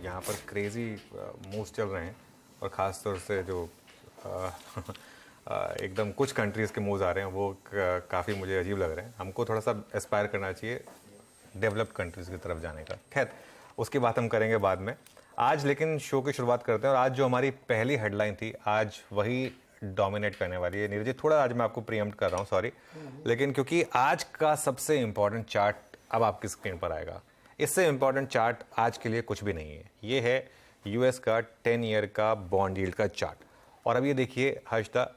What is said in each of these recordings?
यहाँ पर crazy moves चल रहे हैं और ख़ास तौर से जो एकदम कुछ कंट्रीज़ के मूव्स आ रहे हैं वो काफ़ी मुझे अजीब लग रहे हैं। हमको थोड़ा सा एस्पायर करना चाहिए डेवलप्ड कंट्रीज़ की तरफ जाने का। खैर उसकी बात हम करेंगे बाद में। आज लेकिन शो की शुरुआत करते हैं और आज जो हमारी पहली हेडलाइन थी आज वही डोमिनेट करने वाली है। नीरज जी थोड़ा आज मैं आपको प्रीएम्प्ट कर रहा हूँ, सॉरी, लेकिन क्योंकि आज का सबसे इंपॉर्टेंट चार्ट अब आपकी स्क्रीन पर आएगा। इससे इंपॉर्टेंट चार्ट आज के लिए कुछ भी नहीं है। ये है यूएस का 10 ईयर का बॉन्ड यील्ड का चार्ट। और अब ये देखिए हर्षदा,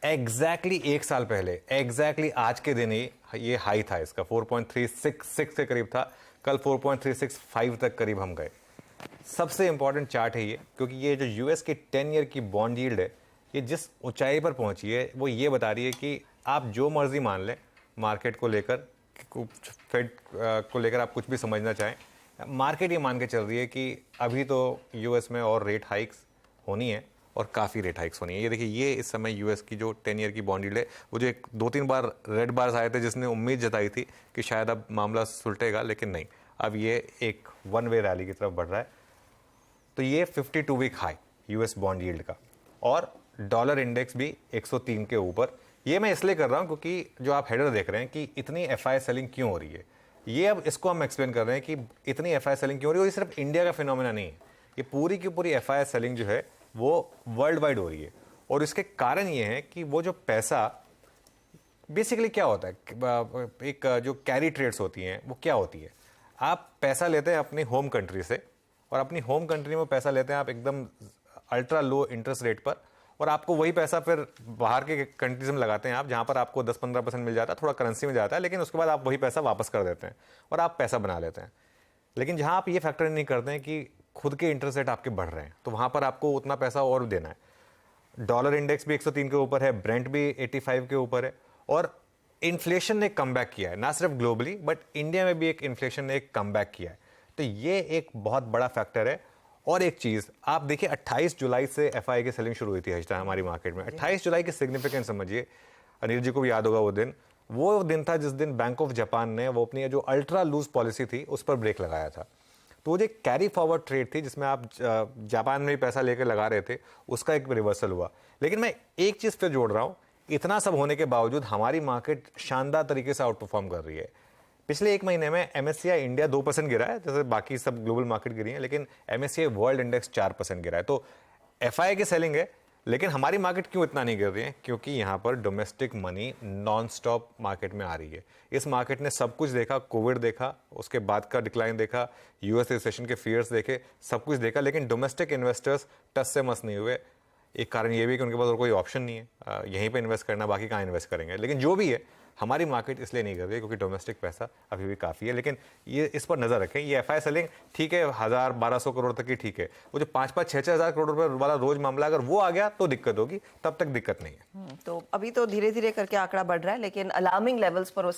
एग्जैक्टली एक साल पहले एग्जैक्टली आज के दिन ही ये हाई था इसका 4.366 के करीब था। कल 4.365 तक करीब हम गए। सबसे इंपॉर्टेंट चार्ट है ये, क्योंकि ये जो यूएस की 10 ईयर की बॉन्ड यील्ड है ये जिस ऊंचाई पर पहुंची है वो ये बता रही है कि आप जो मर्जी मान लें मार्केट को लेकर, फेड को लेकर आप कुछ भी समझना चाहें, मार्केट ये मान के चल रही है कि अभी तो यूएस में और रेट हाइक्स होनी है और काफ़ी रेट हाइक्स होनी है। ये देखिए ये इस समय यूएस की जो 10 ईयर की बॉन्ड यील्ड है वो जो एक 2-3 बार रेड बार्स आए थे जिसने उम्मीद जताई थी कि शायद अब मामला सुलटेगा, लेकिन नहीं, अब ये एक वन वे रैली की तरफ बढ़ रहा है। तो ये 52 week high US bond yield का, और डॉलर इंडेक्स भी 103 के ऊपर। ये मैं इसलिए कर रहा हूँ क्योंकि जो आप हेडर देख रहे हैं कि इतनी एफआई सेलिंग क्यों हो रही है, ये अब इसको हम एक्सप्लेन कर रहे हैं कि इतनी एफआई सेलिंग क्यों हो रही है। और ये सिर्फ इंडिया का फिनोमेना नहीं है, ये पूरी की पूरी एफआई सेलिंग जो है वो वर्ल्ड वाइड हो रही है। और इसके कारण ये है कि वो जो पैसा बेसिकली क्या होता है, एक जो कैरी ट्रेड्स होती हैं वो क्या होती है, आप पैसा लेते हैं अपनी होम कंट्री से और अपनी होम कंट्री में पैसा लेते हैं आप एकदम अल्ट्रा लो इंटरेस्ट रेट पर, और आपको वही पैसा फिर बाहर के कंट्रीज में लगाते हैं आप, जहाँ पर आपको 10-15% मिल जाता है, थोड़ा करेंसी में जाता है, लेकिन उसके बाद आप वही पैसा वापस कर देते हैं और आप पैसा बना लेते हैं। लेकिन जहाँ आप ये फैक्टर नहीं करते हैं कि खुद के इंटरेस्ट रेट आपके बढ़ रहे हैं, तो वहाँ पर आपको उतना पैसा और देना है। डॉलर इंडेक्स भी 103 के ऊपर है, ब्रेंट भी 85 के ऊपर है, और इन्फ्लेशन ने कम बैक किया है, ना सिर्फ ग्लोबली बट इंडिया में भी एक इन्फ्लेशन ने एक कम बैक किया है। तो ये एक बहुत बड़ा फैक्टर है। और एक चीज़ आप देखिए, 28 जुलाई से एफआई की सेलिंग शुरू हुई थी हमारी मार्केट में। 28 जुलाई की सिग्निफिकेंस समझिए, अनिल जी को भी याद होगा वो दिन था जिस दिन बैंक ऑफ जापान ने वो अपनी जो अल्ट्रा लूज पॉलिसी थी उस पर ब्रेक लगाया था। तो वो जो कैरी फॉरवर्ड ट्रेड थी जिसमें आप जापान में भी पैसा लेकर लगा रहे थे, उसका एक रिवर्सल हुआ। लेकिन मैं एक चीज़ फिर जोड़ रहा हूँ, इतना सब होने के बावजूद हमारी मार्केट शानदार तरीके से आउट परफॉर्म कर रही है। पिछले एक महीने में एमएससीआई इंडिया 2% गिरा है, जैसे बाकी सब ग्लोबल मार्केट गिरी है, लेकिन एमएससीआई वर्ल्ड इंडेक्स 4% गिरा है। तो एफआई की सेलिंग है, लेकिन हमारी मार्केट क्यों इतना नहीं गिर रही है? क्योंकि यहाँ पर domestic money non stop market में आ रही है। इस मार्केट ने सब कुछ देखा, कोविड देखा, उसके बाद का डिक्लाइन देखा, यूएस रिसेशन के फियर्स देखे, सब कुछ देखा, लेकिन डोमेस्टिक इन्वेस्टर्स टस से मस नहीं हुए। एक कारण ये भी कि उनके पास और कोई ऑप्शन नहीं है यहीं पे इन्वेस्ट करना, बाकी कहाँ इन्वेस्ट करेंगे। लेकिन जो भी है, हमारी मार्केट इसलिए नहीं कर रही है क्योंकि डोमेस्टिक पैसा अभी भी काफ़ी है। लेकिन ये इस पर नज़र रखें, ये एफआई सेलिंग ठीक है 1000-1200 करोड़ तक की ठीक है, वो जो 5-6 हज़ार करोड़ रुपए वाला रोज मामला अगर वो आ गया तो दिक्कत होगी, तब तक दिक्कत नहीं है। तो अभी तो धीरे धीरे करके आंकड़ा बढ़ रहा है, लेकिन अलार्मिंग लेवल्स पर वो